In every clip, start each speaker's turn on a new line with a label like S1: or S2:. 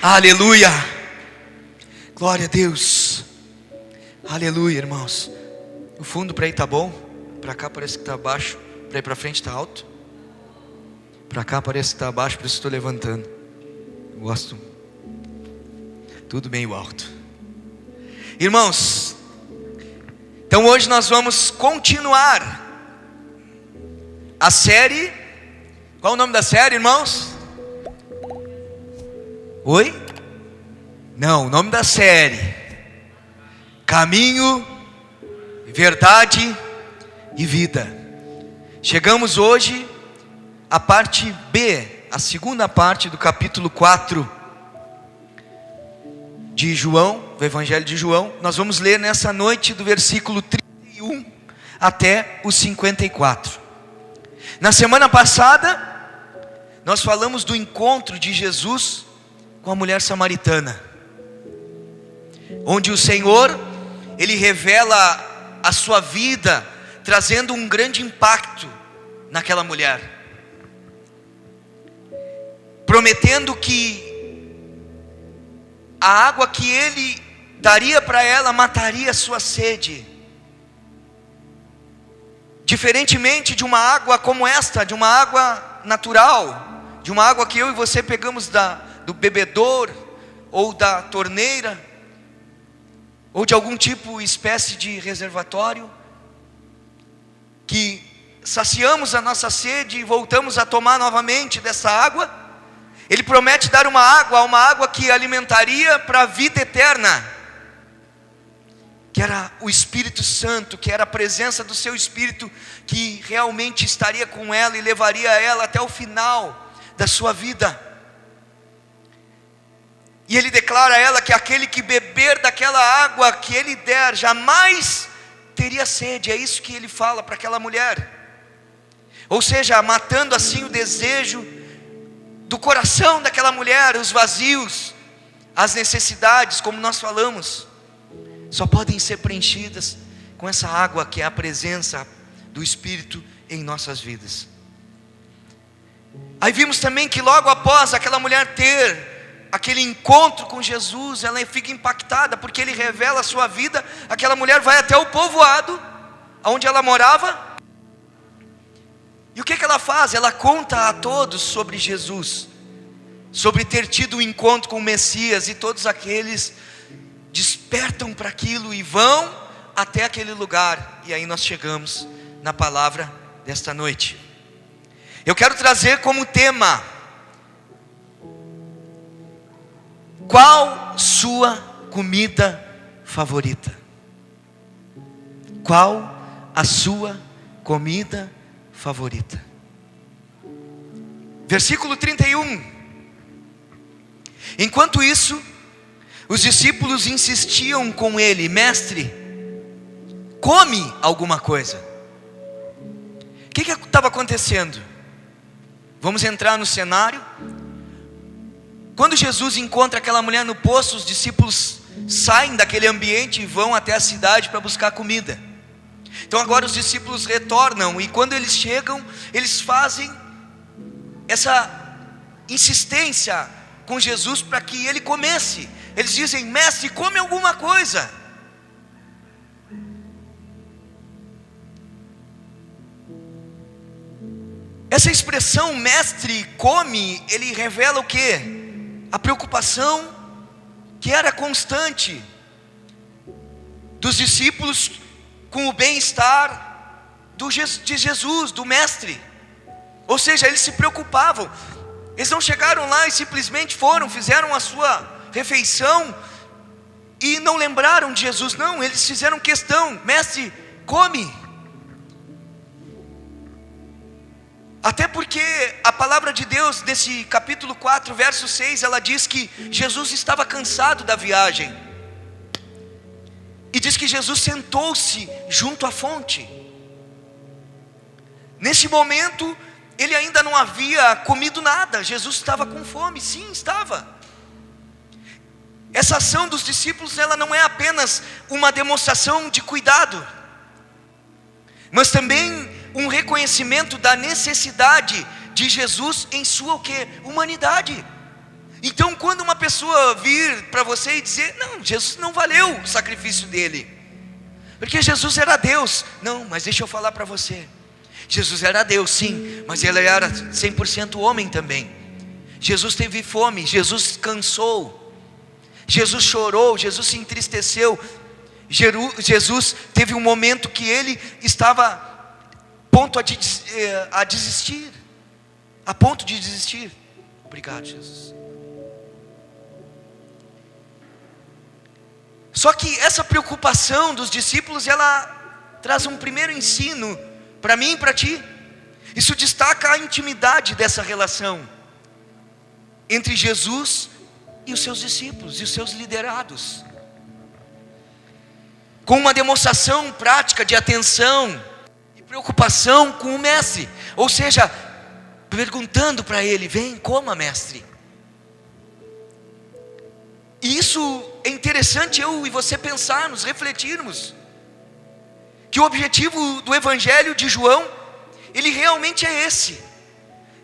S1: Aleluia. Glória a Deus. Aleluia, irmãos. O fundo para aí tá bom? Para cá parece que tá baixo. Para ir para frente tá alto. Para cá parece que tá baixo, por isso estou levantando. Gosto. Tudo meio alto. Irmãos, então hoje nós vamos continuar a série. Qual o nome da série, irmãos? Oi? Não, o nome da série: Caminho, Verdade e Vida. Chegamos hoje à parte B, a segunda parte do capítulo 4 de João, do Evangelho de João. Nós vamos ler nessa noite do versículo 31 até o 54. Na semana passada, nós falamos do encontro de Jesus com a mulher samaritana, onde o Senhor, Ele revela a sua vida, trazendo um grande impacto naquela mulher, prometendo que a água que Ele daria para ela mataria a sua sede, diferentemente de uma água como esta, de uma água natural, de uma água que eu e você pegamos do bebedouro, ou da torneira, ou de algum tipo, espécie de reservatório, que saciamos a nossa sede e voltamos a tomar novamente dessa água. Ele promete dar uma água que alimentaria para a vida eterna, que era o Espírito Santo, que era a presença do seu Espírito, que realmente estaria com ela e levaria ela até o final da sua vida. E Ele declara a ela que aquele que beber daquela água que Ele der, jamais teria sede. É isso que Ele fala para aquela mulher. Ou seja, matando assim o desejo do coração daquela mulher, os vazios, as necessidades, como nós falamos, só podem ser preenchidas com essa água que é a presença do Espírito em nossas vidas. Aí vimos também que logo após aquela mulher ter aquele encontro com Jesus, ela fica impactada, porque Ele revela a sua vida. Aquela mulher vai até o povoado onde ela morava, e o que ela faz? Ela conta a todos sobre Jesus, sobre ter tido um encontro com o Messias, e todos aqueles despertam para aquilo e vão até aquele lugar. E aí nós chegamos na palavra desta noite. Eu quero trazer como tema: qual sua comida favorita? Qual a sua comida favorita? Versículo 31. Enquanto isso, os discípulos insistiam com Ele: Mestre, come alguma coisa. O que estava acontecendo? Vamos entrar no cenário. Quando Jesus encontra aquela mulher no poço, os discípulos saem daquele ambiente e vão até a cidade para buscar comida. Então agora os discípulos retornam, e quando eles chegam, eles fazem essa insistência com Jesus para que Ele comesse. Eles dizem: Mestre, come alguma coisa. Essa expressão mestre, come, ele revela o quê? A preocupação que era constante dos discípulos com o bem-estar de Jesus, do mestre. Ou seja, eles se preocupavam. Eles não chegaram lá e simplesmente fizeram a sua refeição e não lembraram de Jesus. Não, eles fizeram questão: Mestre, come. Até porque a palavra de Deus, nesse capítulo 4, verso 6, ela diz que Jesus estava cansado da viagem, e diz que Jesus sentou-se junto à fonte. Nesse momento, Ele ainda não havia comido nada. Jesus estava com fome, sim, estava. Essa ação dos discípulos, ela não é apenas uma demonstração de cuidado, mas também um reconhecimento da necessidade de Jesus em sua o quê? Humanidade. Então, quando uma pessoa vir para você e dizer: não, Jesus não valeu o sacrifício dele, porque Jesus era Deus. Não, mas deixa eu falar para você, Jesus era Deus sim, mas ele era 100% homem também. Jesus teve fome, Jesus cansou, Jesus chorou, Jesus se entristeceu, Jesus teve um momento que ele estava a desistir, a ponto de desistir. Obrigado, Jesus. Só que essa preocupação dos discípulos, ela traz um primeiro ensino para mim e para ti. Isso destaca a intimidade dessa relação entre Jesus e os seus discípulos e os seus liderados, com uma demonstração prática de atenção e preocupação com o mestre, ou seja, perguntando para ele: vem, coma, mestre. E isso é interessante eu e você pensarmos, refletirmos, que o objetivo do Evangelho de João, ele realmente é esse,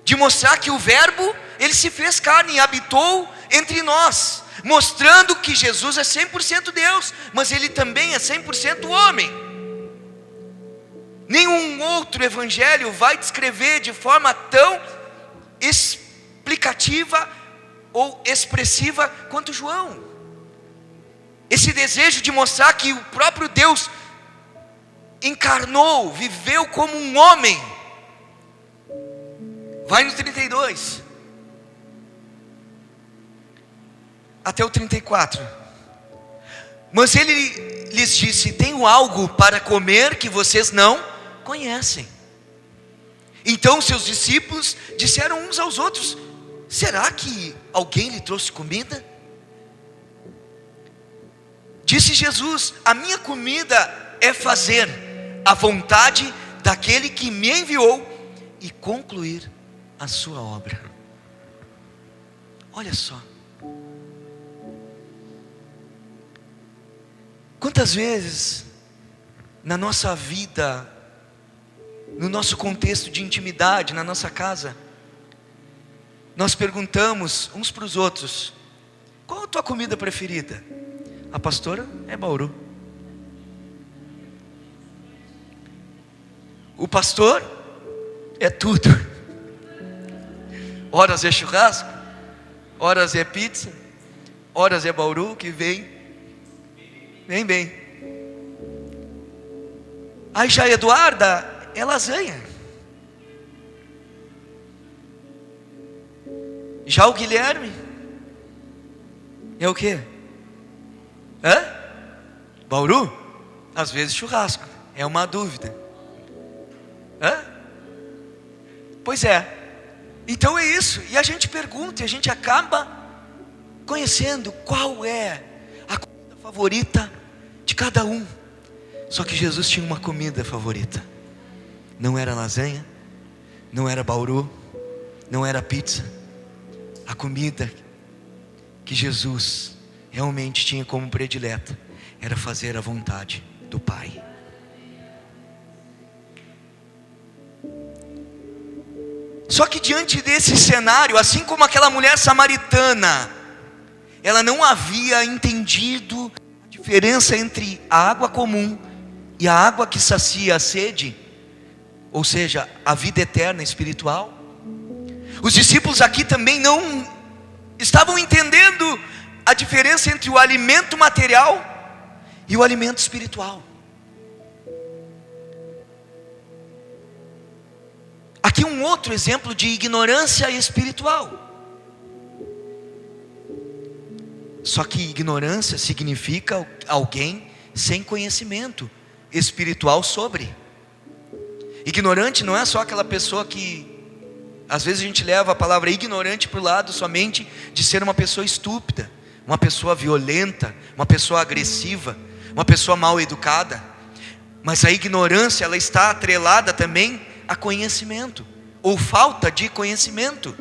S1: de mostrar que o Verbo, ele se fez carne e habitou entre nós, mostrando que Jesus é 100% Deus, mas ele também é 100% homem. Nenhum outro evangelho vai descrever de forma tão explicativa ou expressiva quanto João. Esse desejo de mostrar que o próprio Deus encarnou, viveu como um homem. Vai no 32 até o 34. Mas ele lhes disse: tenho algo para comer que vocês não conhecem. Então seus discípulos disseram uns aos outros: será que alguém lhe trouxe comida? Disse Jesus: a minha comida é fazer a vontade daquele que me enviou e concluir a sua obra. Olha só, quantas vezes na nossa vida, no nosso contexto de intimidade, na nossa casa, nós perguntamos uns para os outros: qual a tua comida preferida? A pastora é Bauru. O pastor é tudo. Horas é churrasco, horas é pizza, horas é Bauru que vem bem. Aí já a Eduarda é lasanha. Já o Guilherme é o quê? Bauru? Às vezes churrasco, é uma dúvida. Pois é. Então é isso, e a gente pergunta, e a gente acaba conhecendo qual é a comida favorita de cada um. Só que Jesus tinha uma comida favorita. Não era lasanha, não era Bauru, não era pizza. A comida que Jesus realmente tinha como predileta era fazer a vontade do Pai. Só que diante desse cenário, assim como aquela mulher samaritana, ela não havia entendido a diferença entre a água comum e a água que sacia a sede, ou seja, a vida eterna espiritual. Os discípulos aqui também não estavam entendendo a diferença entre o alimento material e o alimento espiritual. Aqui um outro exemplo de ignorância espiritual. Só que ignorância significa alguém sem conhecimento espiritual sobre. Ignorante não é só aquela pessoa que, às vezes a gente leva a palavra ignorante para o lado somente de ser uma pessoa estúpida, uma pessoa violenta, uma pessoa agressiva, uma pessoa mal educada. Mas a ignorância, ela está atrelada também a conhecimento, ou falta de conhecimento.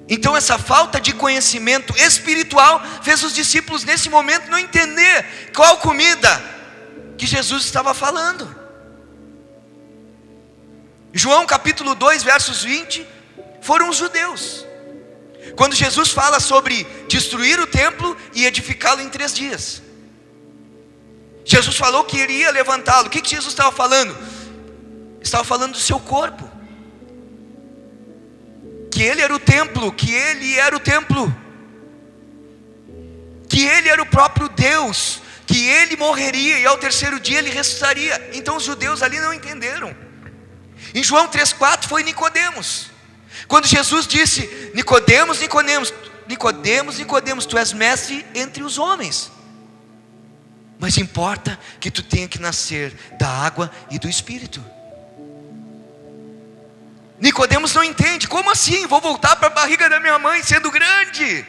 S1: Então essa falta de conhecimento espiritual fez os discípulos nesse momento não entender qual comida que Jesus estava falando. João capítulo 2 versos 20, foram os judeus Quando Jesus fala sobre destruir o templo e edificá-lo em 3 dias, Jesus falou que iria levantá-lo. O que Jesus estava falando? Estava falando do seu corpo, que ele era o templo, que ele era o templo, que ele era o próprio Deus, que ele morreria e ao 3º dia ele ressuscitaria. Então os judeus ali não entenderam. Em João 3,4 foi Nicodemos, quando Jesus disse: Nicodemos, tu és mestre entre os homens, mas importa que tu tenha que nascer da água e do Espírito. Nicodemos não entende. Como assim? Vou voltar para a barriga da minha mãe sendo grande?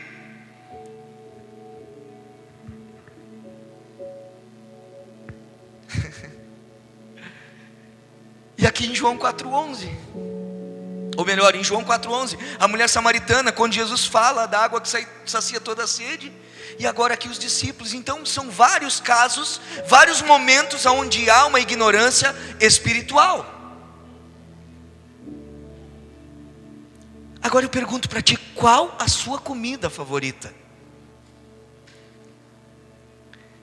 S1: E aqui em João 4,11, ou melhor, em João 4,11, a mulher samaritana, quando Jesus fala da água que sacia toda a sede, e agora aqui os discípulos. Então são vários casos, vários momentos onde há uma ignorância espiritual. Agora eu pergunto para ti, qual a sua comida favorita?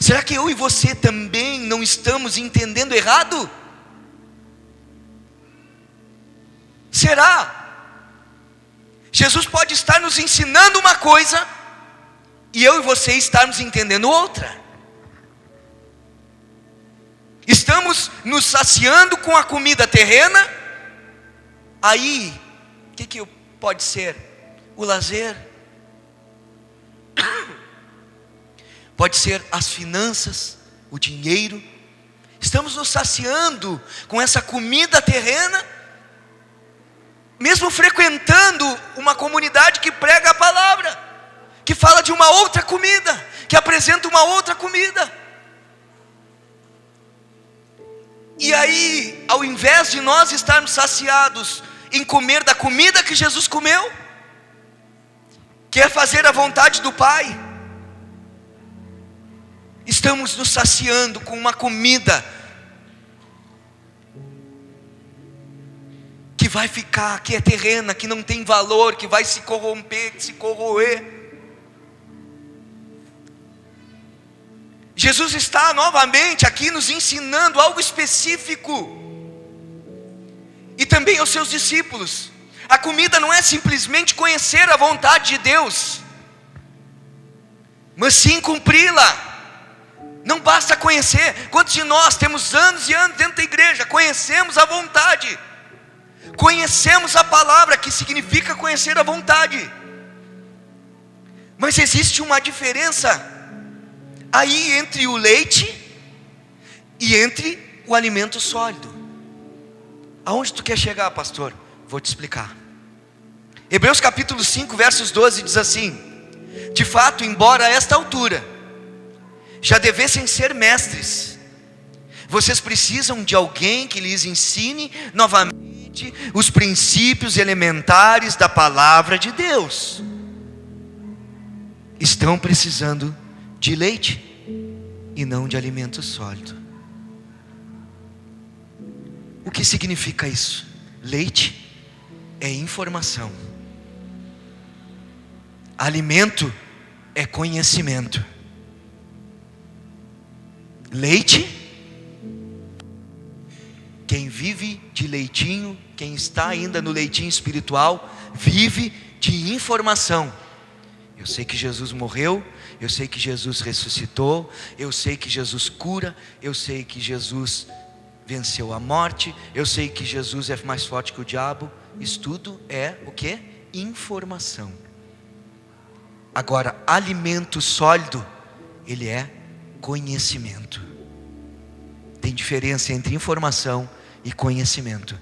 S1: Será que eu e você também não estamos entendendo errado? Será? Jesus pode estar nos ensinando uma coisa e eu e você estarmos entendendo outra. Estamos nos saciando com a comida terrena. Aí, o que pode ser? O lazer. Pode ser as finanças, o dinheiro. Estamos nos saciando com essa comida terrena, mesmo frequentando uma comunidade que prega a palavra, que fala de uma outra comida, que apresenta uma outra comida. E aí, ao invés de nós estarmos saciados em comer da comida que Jesus comeu, que é fazer a vontade do Pai, estamos nos saciando com uma comida que vai ficar, que é terrena, que não tem valor, que vai se corromper, se corroer. Jesus está novamente aqui nos ensinando algo específico, e também aos seus discípulos. A comida não é simplesmente conhecer a vontade de Deus, mas sim cumpri-la. Não basta conhecer. Quantos de nós temos anos e anos dentro da igreja, conhecemos a vontade, conhecemos a palavra, que significa conhecer a vontade, mas existe uma diferença aí entre o leite e entre o alimento sólido. Aonde tu quer chegar, pastor? Vou te explicar. Hebreus capítulo 5, versos 12 diz assim: de fato, embora a esta altura já devessem ser mestres, vocês precisam de alguém que lhes ensine novamente os princípios elementares da palavra de Deus. Estão precisando de leite e não de alimento sólido. O que significa isso? Leite é informação, alimento é conhecimento. Leite, quem vive de leitinho, quem está ainda no leitinho espiritual, vive de informação. Eu sei que Jesus morreu, eu sei que Jesus ressuscitou, eu sei que Jesus cura, eu sei que Jesus venceu a morte, eu sei que Jesus é mais forte que o diabo. Isso tudo é o que? Informação. Agora, alimento sólido, ele é conhecimento. Tem diferença entre informação e conhecimento.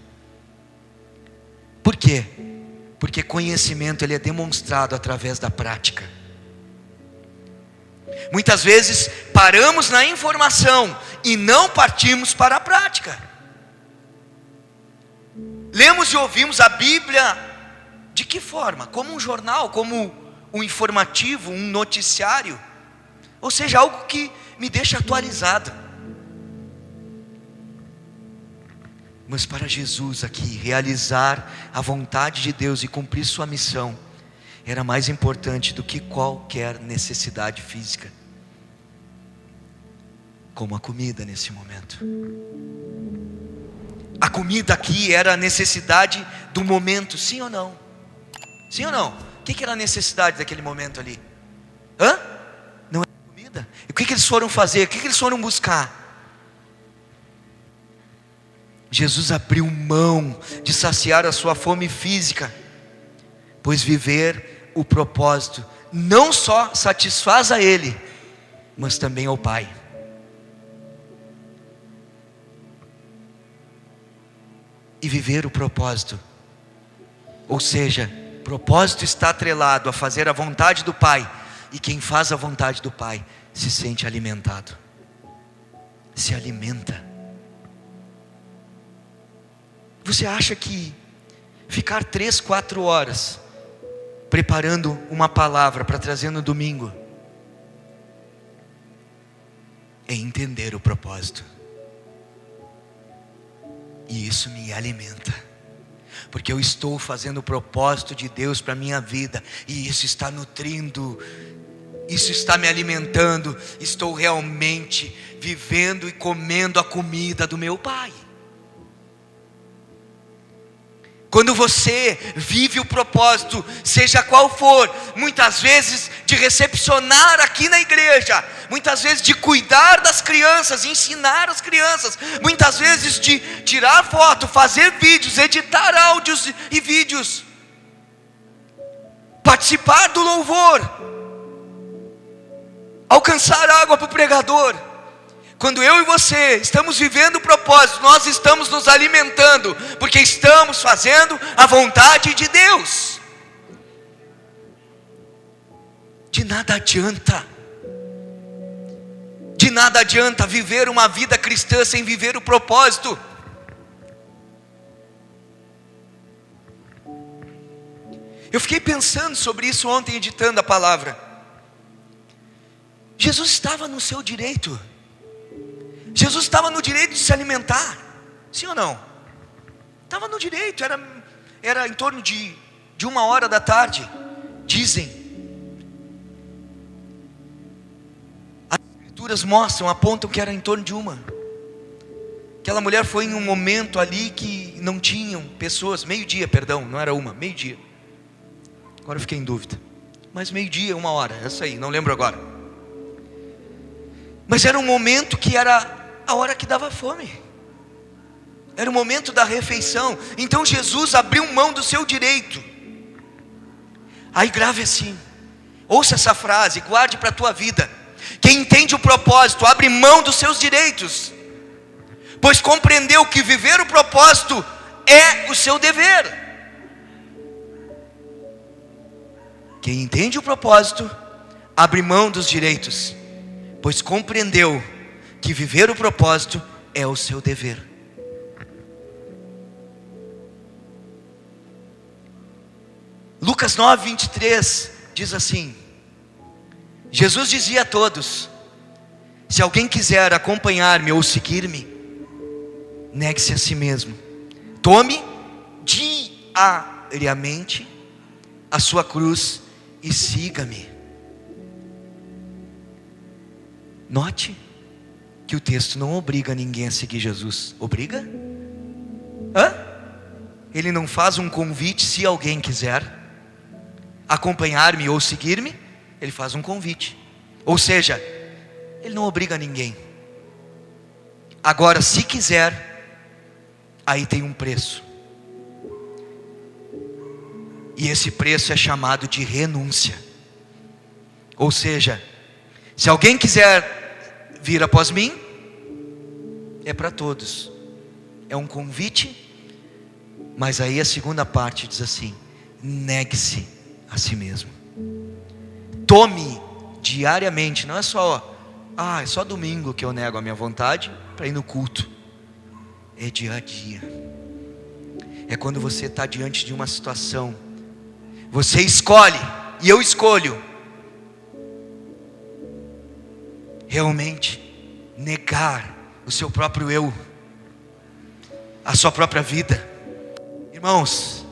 S1: Por quê? Porque conhecimento ele é demonstrado através da prática. Muitas vezes paramos na informação e não partimos para a prática. Lemos e ouvimos a Bíblia de que forma? Como um jornal, como um informativo, um noticiário, ou seja, algo que me deixa atualizado. Mas para Jesus aqui realizar a vontade de Deus e cumprir sua missão, era mais importante do que qualquer necessidade física, como a comida nesse momento. A comida aqui era a necessidade do momento, sim ou não? Sim ou não? O que era a necessidade daquele momento ali? Não era comida? E o que eles foram fazer? O que eles foram buscar? Jesus abriu mão de saciar a sua fome física, pois viver o propósito não só satisfaz a Ele, mas também ao Pai. E viver o propósito, ou seja, propósito está atrelado a fazer a vontade do Pai, e quem faz a vontade do Pai se sente alimentado, se alimenta. Você acha que ficar 3, 4 horas preparando uma palavra para trazer no domingo é entender o propósito? E isso me alimenta, porque eu estou fazendo o propósito de Deus para a minha vida, e isso está nutrindo, isso está me alimentando. Estou realmente vivendo e comendo a comida do meu Pai. Quando você vive o propósito, seja qual for, muitas vezes de recepcionar aqui na igreja, muitas vezes de cuidar das crianças, ensinar as crianças, muitas vezes de tirar foto, fazer vídeos, editar áudios e vídeos, participar do louvor, alcançar água para o pregador. Quando eu e você estamos vivendo o propósito, nós estamos nos alimentando, porque estamos fazendo a vontade de Deus. De nada adianta viver uma vida cristã sem viver o propósito. Eu fiquei pensando sobre isso ontem, editando a palavra. Jesus estava no seu direito. Jesus estava no direito de se alimentar, sim ou não? Estava no direito, era em torno de 1h da tarde, dizem. As escrituras mostram, apontam que era em torno de 1. Aquela mulher foi em um momento ali que não tinham pessoas, meio-dia, perdão, não era 1, meio-dia. Agora eu fiquei em dúvida, mas meio-dia, 1h, essa aí, não lembro agora. Mas era um momento que era a hora que dava fome, era o momento da refeição. Então Jesus abriu mão do seu direito. Aí grave assim, ouça essa frase, guarde para a tua vida. Quem entende o propósito abre mão dos seus direitos, pois compreendeu que viver o propósito é o seu dever. Quem entende o propósito abre mão dos direitos, pois compreendeu que viver o propósito é o seu dever. Lucas 9:23 diz assim: Jesus dizia a todos: se alguém quiser acompanhar-me ou seguir-me, negue-se a si mesmo, tome diariamente a sua cruz e siga-me. Note que o texto não obriga ninguém a seguir Jesus. Obriga? Ele não faz um convite. Se alguém quiser acompanhar-me ou seguir-me, ele faz um convite. Ou seja, ele não obriga ninguém. Agora, se quiser, aí tem um preço, e esse preço é chamado de renúncia. Ou seja, se alguém quiser vir após mim, é para todos, é um convite. Mas aí a segunda parte diz assim: negue-se a si mesmo, tome diariamente. Não é só, é só domingo que eu nego a minha vontade para ir no culto. É dia a dia, é quando você está diante de uma situação, você escolhe, e eu escolho, realmente negar o seu próprio eu, a sua própria vida. Irmãos,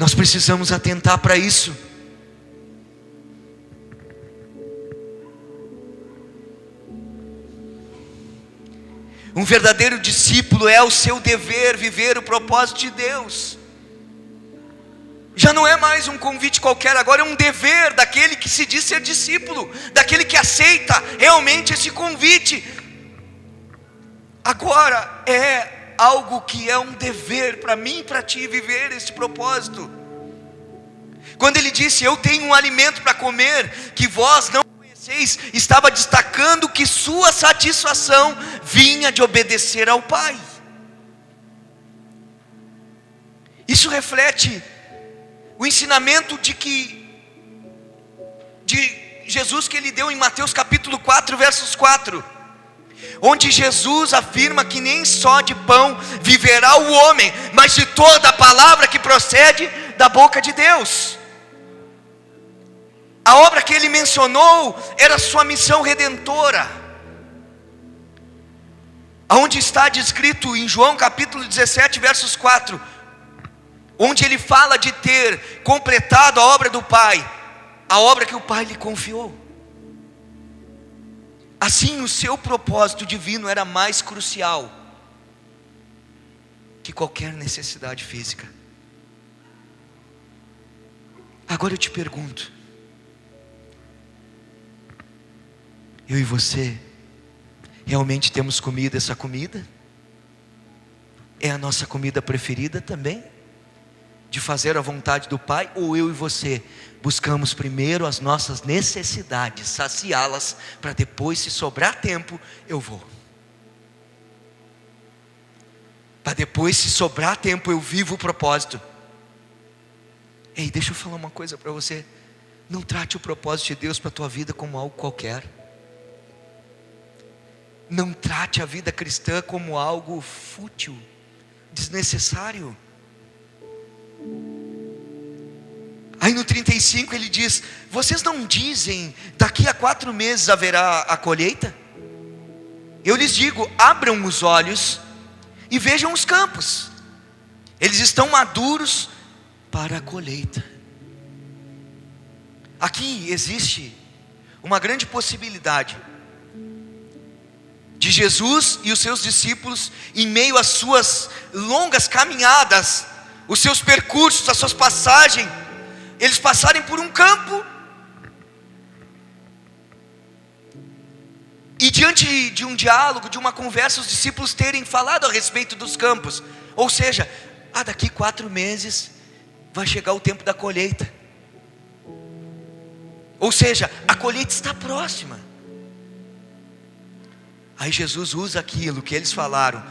S1: Nós precisamos atentar para isso. Um verdadeiro discípulo é o seu dever viver o propósito de Deus. Já não é mais um convite qualquer, agora é um dever daquele que se diz ser discípulo, daquele que aceita realmente esse convite. Agora é algo que é um dever para mim e para ti viver esse propósito. Quando ele disse: eu tenho um alimento para comer que vós não conheceis, estava destacando que sua satisfação vinha de obedecer ao Pai. Isso reflete o ensinamento de Jesus que ele deu em Mateus capítulo 4, versos 4, onde Jesus afirma que nem só de pão viverá o homem, mas de toda a palavra que procede da boca de Deus. A obra que ele mencionou era sua missão redentora, onde está descrito em João capítulo 17, versos 4, onde ele fala de ter completado a obra do Pai, a obra que o Pai lhe confiou. Assim, o seu propósito divino era mais crucial que qualquer necessidade física. Agora eu te pergunto, eu e você realmente temos comido essa comida? É a nossa comida preferida também? De fazer a vontade do Pai? Ou eu e você buscamos primeiro as nossas necessidades, saciá-las, para depois, se sobrar tempo, eu vou. Para depois, se sobrar tempo, eu vivo o propósito. Ei, deixa eu falar uma coisa para você. Não trate o propósito de Deus para a tua vida como algo qualquer. Não trate a vida cristã como algo fútil, desnecessário. Aí no 35 ele diz: vocês não dizem, daqui a 4 meses haverá a colheita? Eu lhes digo, abram os olhos e vejam os campos, eles estão maduros para a colheita. Aqui existe uma grande possibilidade de Jesus e os seus discípulos, em meio às suas longas caminhadas, os seus percursos, as suas passagens, eles passarem por um campo, e diante de um diálogo, de uma conversa, os discípulos terem falado a respeito dos campos. Ou seja, daqui 4 meses vai chegar o tempo da colheita. Ou seja, a colheita está próxima. Aí Jesus usa aquilo que eles falaram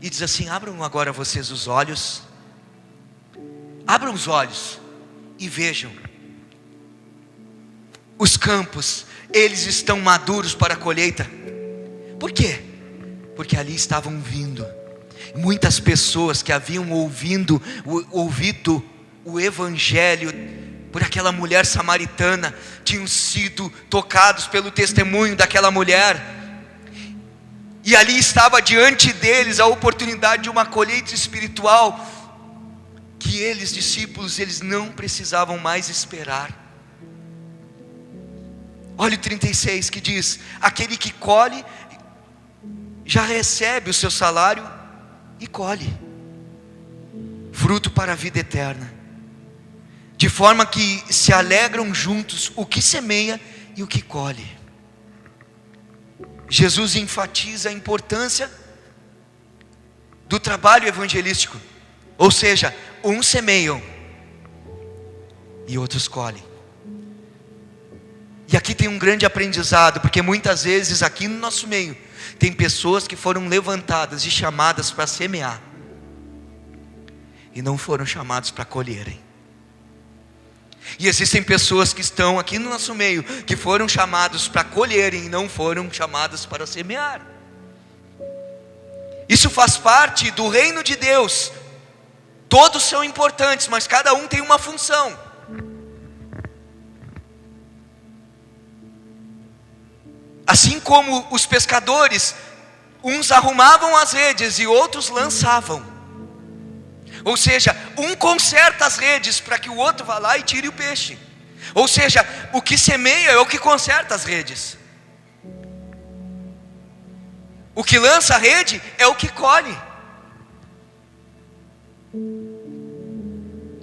S1: e diz assim: abram agora vocês os olhos, abram os olhos e vejam os campos, eles estão maduros para a colheita. Por quê? Porque ali estavam vindo muitas pessoas que haviam ouvido o evangelho por aquela mulher samaritana, tinham sido tocados pelo testemunho daquela mulher, e ali estava diante deles a oportunidade de uma colheita espiritual, que eles, discípulos, eles não precisavam mais esperar. Olha o 36 que diz: aquele que colhe, já recebe o seu salário e colhe fruto para a vida eterna, de forma que se alegram juntos o que semeia e o que colhe. Jesus enfatiza a importância do trabalho evangelístico, ou seja, uns semeiam e outros colhem. E aqui tem um grande aprendizado, porque muitas vezes aqui no nosso meio tem pessoas que foram levantadas e chamadas para semear e não foram chamados para colherem. E existem pessoas que estão aqui no nosso meio que foram chamados para colherem e não foram chamadas para semear. Isso faz parte do reino de Deus. Todos são importantes, mas cada um tem uma função. Assim como os pescadores, uns arrumavam as redes e outros lançavam. Ou seja, um conserta as redes para que o outro vá lá e tire o peixe. Ou seja, o que semeia é o que conserta as redes. O que lança a rede é o que colhe.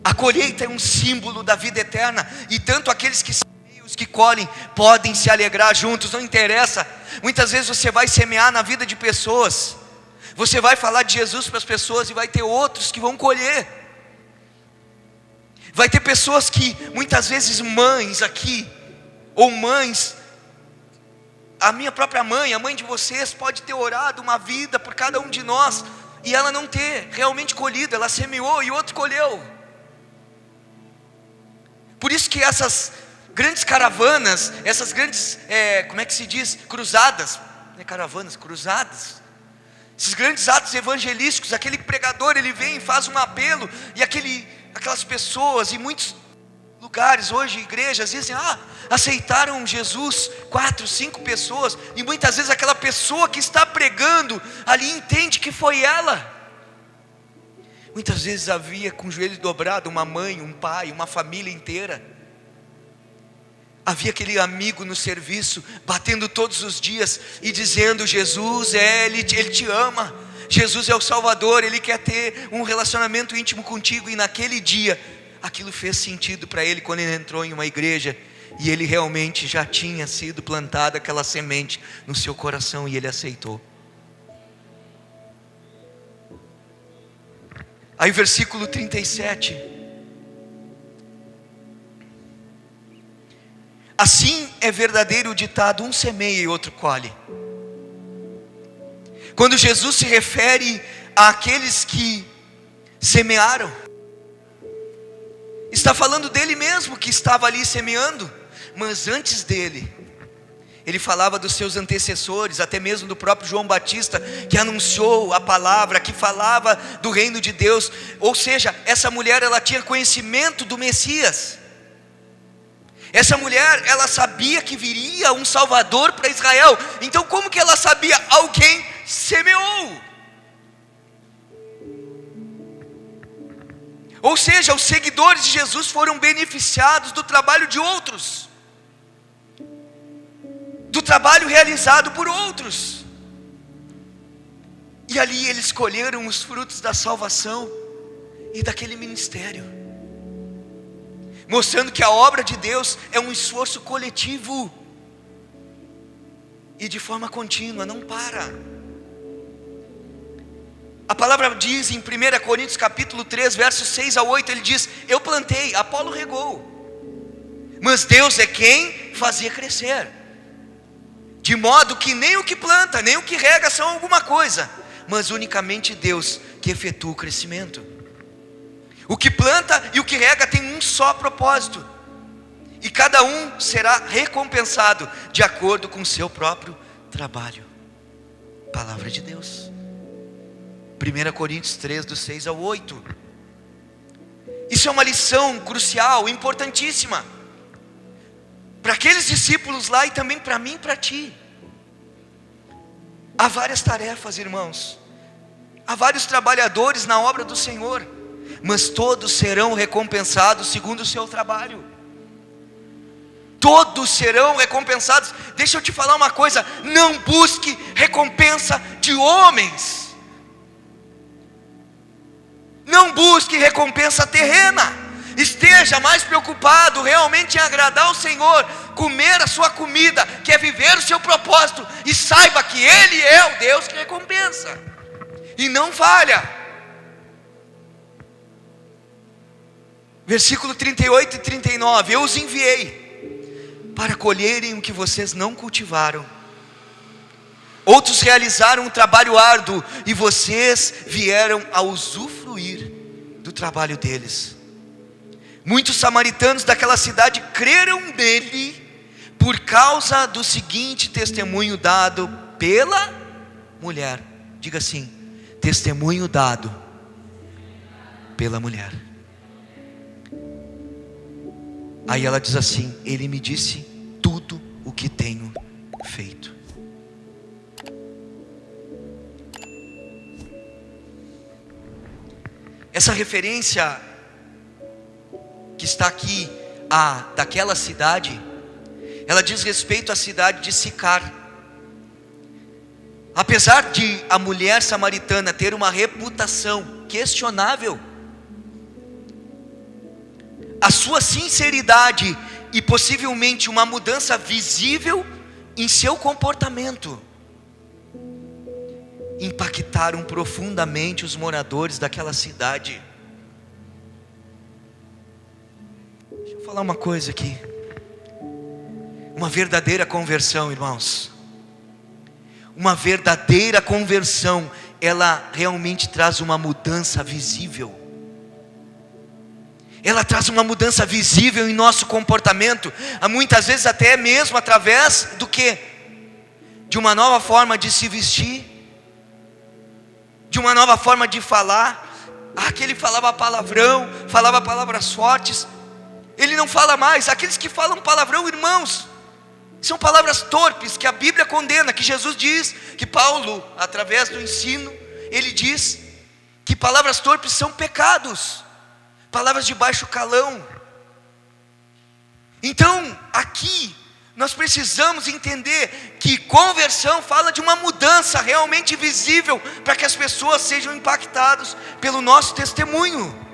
S1: A colheita é um símbolo da vida eterna, e tanto aqueles que semeiam, os que colhem, podem se alegrar juntos, não interessa. Muitas vezes você vai semear na vida de pessoas, você vai falar de Jesus para as pessoas, e vai ter outros que vão colher. Vai ter pessoas que, muitas vezes mães aqui, ou mães, a minha própria mãe, a mãe de vocês, pode ter orado uma vida por cada um de nós, e ela não ter realmente colhido, ela semeou e o outro colheu. Por isso que essas grandes caravanas, essas grandes, como é que se diz? Cruzadas, não é caravanas, cruzadas. Esses grandes atos evangelísticos, aquele pregador, ele vem e faz um apelo, e aquelas pessoas, em muitos lugares hoje, igrejas, dizem, aceitaram Jesus, 4, 5 pessoas, e muitas vezes aquela pessoa que está pregando ali entende que foi ela. Muitas vezes havia com o joelho dobrado uma mãe, um pai, uma família inteira. Havia aquele amigo no serviço, batendo todos os dias e dizendo, Jesus Ele te ama, Jesus é o Salvador, Ele quer ter um relacionamento íntimo contigo. E naquele dia, aquilo fez sentido para ele quando ele entrou em uma igreja, e ele realmente já tinha sido plantada aquela semente no seu coração, e ele aceitou. Aí versículo 37. Assim é verdadeiro o ditado, um semeia e outro colhe. Quando Jesus se refere àqueles que semearam, está falando dele mesmo, que estava ali semeando. Mas antes dele, ele falava dos seus antecessores, até mesmo do próprio João Batista, que anunciou a palavra, que falava do reino de Deus. Ou seja, essa mulher, ela tinha conhecimento do Messias. Essa mulher, ela sabia que viria um Salvador para Israel. Então como que ela sabia? Alguém semeou. Ou seja, os seguidores de Jesus foram beneficiados do trabalho de outros, do trabalho realizado por outros. E ali eles colheram os frutos da salvação e daquele ministério, mostrando que a obra de Deus é um esforço coletivo e de forma contínua, não para. A palavra diz em 1 Coríntios capítulo 3, versos 6 a 8, ele diz, eu plantei, Apolo regou, mas Deus é quem fazia crescer. De modo que nem o que planta, nem o que rega são alguma coisa, mas unicamente Deus que efetua o crescimento. O que planta e o que rega tem um só propósito, e cada um será recompensado de acordo com o seu próprio trabalho. Palavra de Deus. 1 Coríntios 3, do 6 ao 8. Isso é uma lição crucial, importantíssima, para aqueles discípulos lá e também para mim e para ti. Há várias tarefas, irmãos, há vários trabalhadores na obra do Senhor, mas todos serão recompensados segundo o seu trabalho. Todos serão recompensados. Deixa eu te falar uma coisa, não busque recompensa de homens, não busque recompensa terrena. Esteja mais preocupado realmente em agradar ao Senhor, comer a sua comida, que é viver o seu propósito, e saiba que Ele é o Deus que recompensa, e não falha. Versículo 38 e 39, eu os enviei para colherem o que vocês não cultivaram. Outros realizaram um trabalho árduo, e vocês vieram a usufruir do trabalho deles. Muitos samaritanos daquela cidade creram nele, por causa do seguinte testemunho dado pela mulher. Diga assim, testemunho dado pela mulher. Aí ela diz assim, ele me disse tudo o que tenho feito. Essa referência que está aqui, daquela cidade, ela diz respeito à cidade de Sicar. Apesar de a mulher samaritana ter uma reputação questionável, a sua sinceridade e possivelmente uma mudança visível em seu comportamento impactaram profundamente os moradores daquela cidade. Deixa eu falar uma coisa aqui. Uma verdadeira conversão, irmãos, uma verdadeira conversão, ela realmente traz uma mudança visível. Ela traz uma mudança visível em nosso comportamento, muitas vezes até mesmo através do quê? De uma nova forma de se vestir, de uma nova forma de falar. Aquele falava palavrão, falava palavras fortes, ele não fala mais. Aqueles que falam palavrão, irmãos, são palavras torpes que a Bíblia condena, que Jesus diz, que Paulo, através do ensino, ele diz que palavras torpes são pecados, palavras de baixo calão. Então, aqui, nós precisamos entender que conversão fala de uma mudança realmente visível, para que as pessoas sejam impactadas pelo nosso testemunho.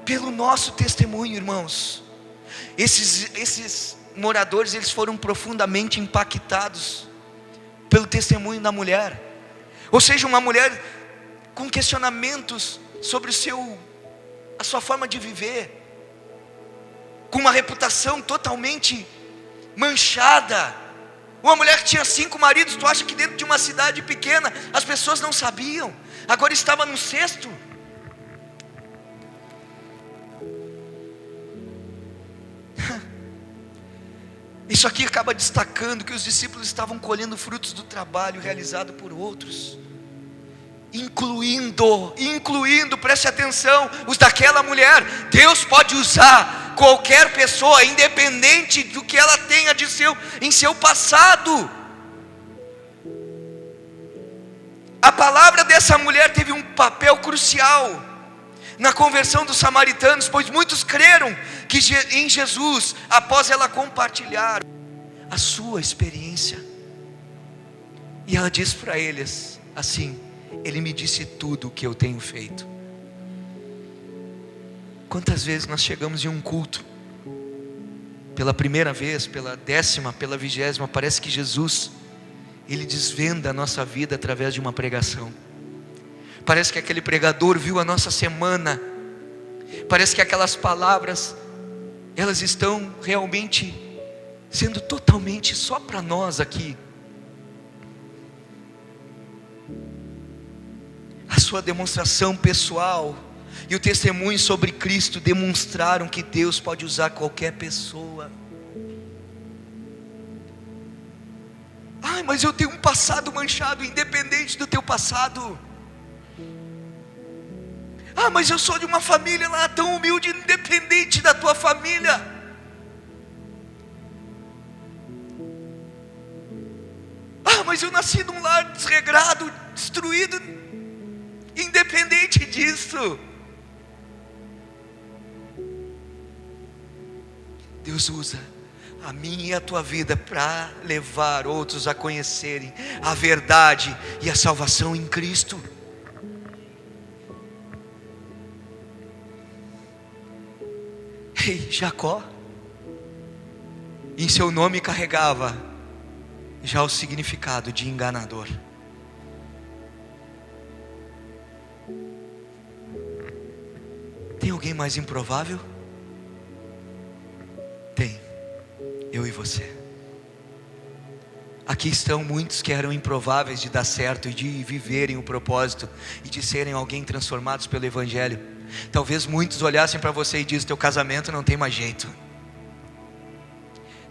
S1: Pelo nosso testemunho, irmãos. Esses moradores, eles foram profundamente impactados pelo testemunho da mulher. Ou seja, uma mulher com questionamentos sobre a sua forma de viver, com uma reputação totalmente manchada. Uma mulher que tinha 5 maridos. Tu acha que dentro de uma cidade pequena as pessoas não sabiam? Agora estava no 6º. Isso aqui acaba destacando que os discípulos estavam colhendo frutos do trabalho realizado por outros, incluindo, preste atenção, os daquela mulher. Deus pode usar qualquer pessoa, independente do que ela tenha em seu passado. A palavra dessa mulher teve um papel crucial na conversão dos samaritanos, pois muitos creram em Jesus após ela compartilhar a sua experiência. E ela diz para eles assim: Ele me disse tudo o que eu tenho feito. Quantas vezes nós chegamos em um culto, pela primeira vez, pela 10ª, pela 20ª, parece que Jesus, Ele desvenda a nossa vida através de uma pregação. Parece que aquele pregador viu a nossa semana. Parece que aquelas palavras, elas estão realmente sendo totalmente só para nós aqui. A sua demonstração pessoal e o testemunho sobre Cristo demonstraram que Deus pode usar qualquer pessoa. Ai, mas eu tenho um passado manchado. Independente do teu passado. Ah, mas eu sou de uma família lá tão humilde. Independente da tua família. Ah, mas eu nasci num lar desregrado, destruído. Independente disso, Deus usa a minha e a tua vida para levar outros a conhecerem a verdade e a salvação em Cristo. Ei, Jacó, em seu nome carregava já o significado de enganador. Tem alguém mais improvável? Tem. Eu e você. Aqui estão muitos que eram improváveis de dar certo e de viverem o propósito e de serem alguém transformados pelo Evangelho. Talvez muitos olhassem para você e dizem: teu casamento não tem mais jeito.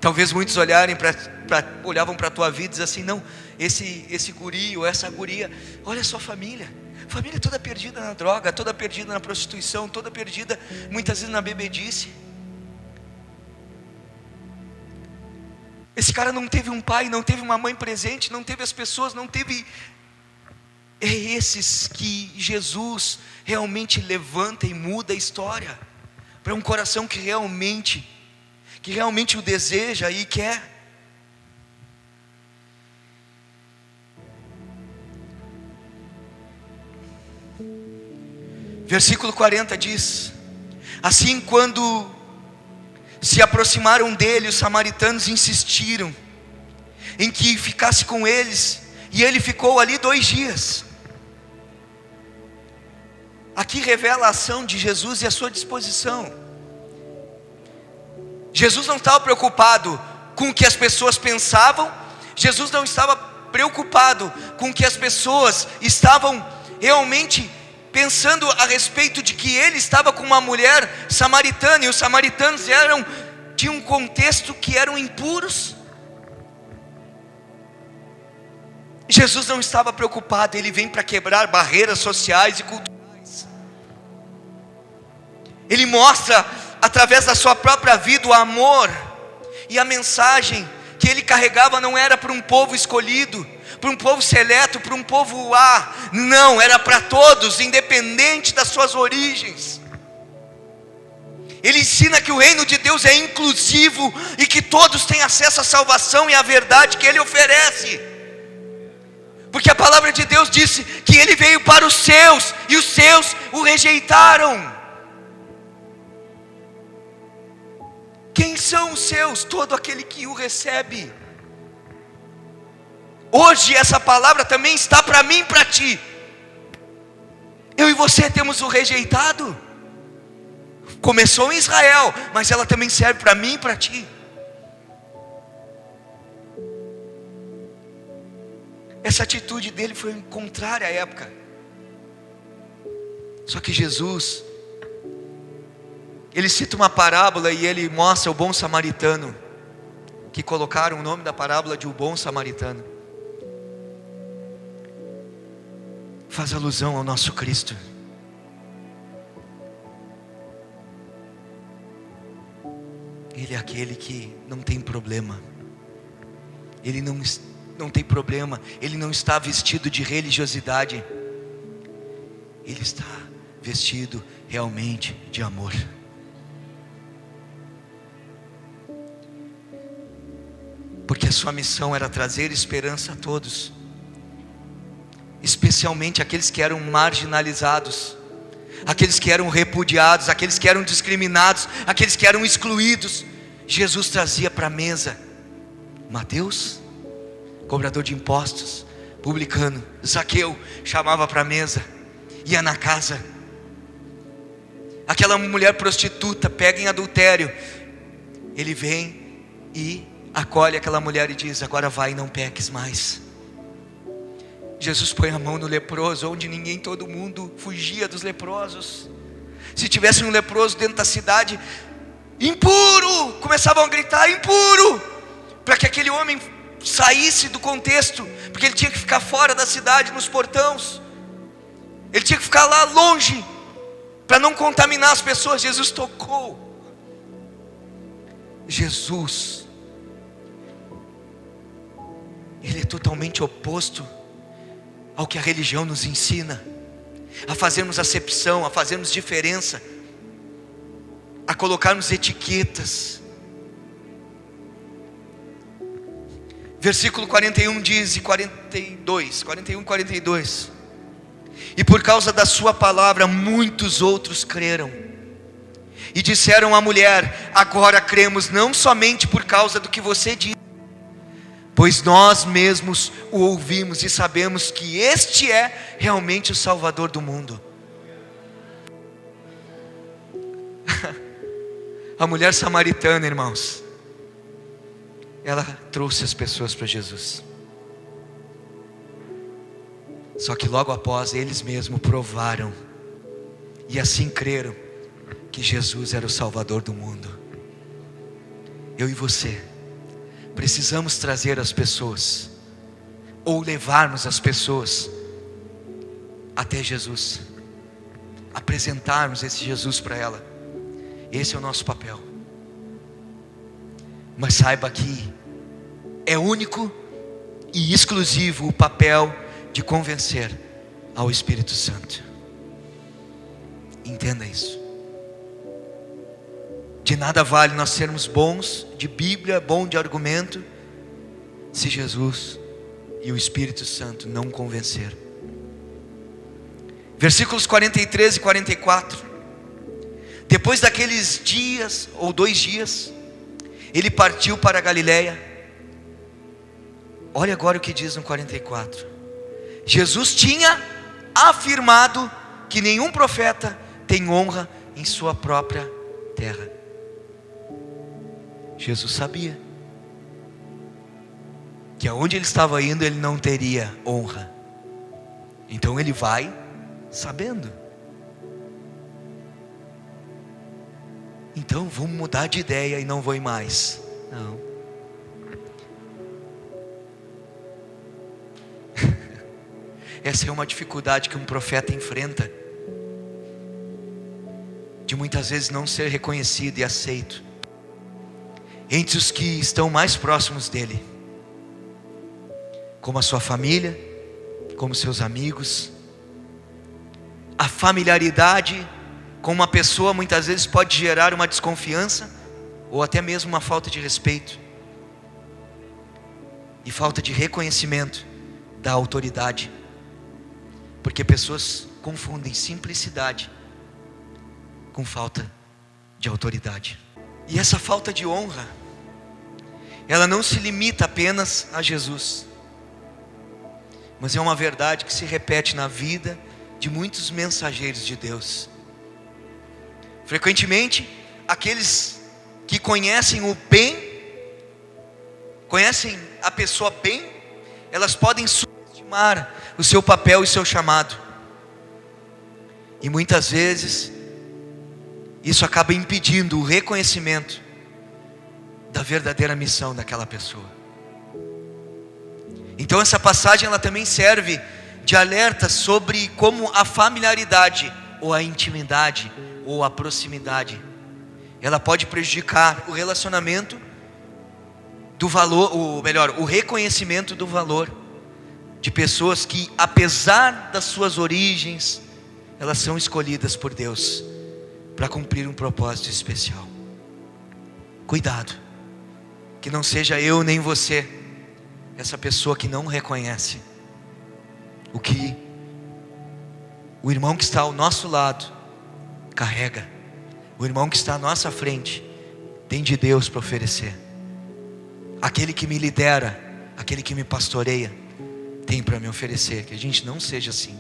S1: Talvez muitos olhavam para a tua vida e dizem assim: não, esse guri ou essa guria, olha a sua família toda perdida na droga, toda perdida na prostituição, toda perdida muitas vezes na bebedice. Esse cara não teve um pai, não teve uma mãe presente, não teve as pessoas, não teve É esses que Jesus realmente levanta e muda a história, para um coração que realmente o deseja e quer. Versículo 40 diz: assim, quando se aproximaram dele, os samaritanos insistiram em que ficasse com eles, e ele ficou ali 2 dias. Aqui revela a ação de Jesus e a sua disposição. Jesus não estava preocupado com o que as pessoas pensavam, Jesus não estava preocupado com o que as pessoas estavam realmente pensando a respeito de que ele estava com uma mulher samaritana, e os samaritanos tinham um contexto que eram impuros. Jesus não estava preocupado, ele vem para quebrar barreiras sociais e culturais. Ele mostra através da sua própria vida o amor, e a mensagem que ele carregava não era para um povo escolhido, para um povo seleto, para um povo não, era para todos, independente das suas origens. Ele ensina que o reino de Deus é inclusivo e que todos têm acesso à salvação e à verdade que ele oferece. Porque a palavra de Deus disse que ele veio para os seus, e os seus o rejeitaram. Quem são os seus? Todo aquele que o recebe. Hoje essa palavra também está para mim e para ti. Eu e você temos o rejeitado. Começou em Israel, mas ela também serve para mim e para ti. Essa atitude dele foi contrária à época. Só que Jesus, ele cita uma parábola e ele mostra o bom samaritano, que colocaram o nome da parábola de o bom samaritano. Faz alusão ao nosso Cristo. Ele é aquele que não tem problema. Ele não tem problema. Ele não está vestido de religiosidade. Ele está vestido realmente de amor. Porque a sua missão era trazer esperança a todos, especialmente aqueles que eram marginalizados, aqueles que eram repudiados, aqueles que eram discriminados, aqueles que eram excluídos. Jesus trazia para a mesa. Mateus, cobrador de impostos, publicano. Zaqueu chamava para a mesa, ia na casa. Aquela mulher prostituta pega em adultério, ele vem e acolhe aquela mulher e diz: agora vai, não peques mais. Jesus põe a mão no leproso, onde todo mundo fugia dos leprosos. Se tivesse um leproso dentro da cidade, impuro, começavam a gritar: impuro, para que aquele homem saísse do contexto, porque ele tinha que ficar fora da cidade, nos portões, ele tinha que ficar lá longe, para não contaminar as pessoas. Jesus tocou. Jesus, ele é totalmente oposto ao que a religião nos ensina, a fazermos acepção, a fazermos diferença, a colocarmos etiquetas. Versículo 41 diz, e 42, e por causa da sua palavra muitos outros creram, e disseram à mulher: agora cremos não somente por causa do que você diz, pois nós mesmos o ouvimos e sabemos que este é realmente o Salvador do mundo. A mulher samaritana, irmãos, ela trouxe as pessoas para Jesus. Só que logo após, eles mesmos provaram e assim creram que Jesus era o Salvador do mundo. Eu e você precisamos trazer as pessoas, ou levarmos as pessoas até Jesus, apresentarmos esse Jesus para ela. Esse é o nosso papel. Mas saiba que é único e exclusivo o papel de convencer ao Espírito Santo. Entenda isso. De nada vale nós sermos bons de Bíblia, bom de argumento, se Jesus e o Espírito Santo não convencer. Versículos 43 e 44. Depois daqueles dias, ou 2 dias, ele partiu para a Galiléia. Olha agora o que diz no 44. Jesus tinha afirmado que nenhum profeta tem honra em sua própria terra. Jesus sabia que aonde ele estava indo ele não teria honra. Então ele vai sabendo. Então vamos mudar de ideia e não vou ir mais. Não. Essa é uma dificuldade que um profeta enfrenta, de muitas vezes não ser reconhecido e aceito entre os que estão mais próximos dele, como a sua família, como seus amigos. A familiaridade com uma pessoa muitas vezes pode gerar uma desconfiança, ou até mesmo uma falta de respeito, e falta de reconhecimento da autoridade, porque pessoas confundem simplicidade com falta de autoridade. E essa falta de honra, ela não se limita apenas a Jesus, mas é uma verdade que se repete na vida de muitos mensageiros de Deus. Frequentemente, aqueles que conhecem o bem, conhecem a pessoa bem, elas podem subestimar o seu papel e seu chamado. E muitas vezes, isso acaba impedindo o reconhecimento da verdadeira missão daquela pessoa. Então essa passagem ela também serve de alerta sobre como a familiaridade, ou a intimidade, ou a proximidade, ela pode prejudicar o relacionamento do valor, ou melhor, o reconhecimento do valor de pessoas que, apesar das suas origens, elas são escolhidas por Deus para cumprir um propósito especial. Cuidado, que não seja eu nem você essa pessoa que não reconhece o que o irmão que está ao nosso lado carrega, o irmão que está à nossa frente tem de Deus para oferecer. Aquele que me lidera, aquele que me pastoreia, tem para me oferecer. Que a gente não seja assim.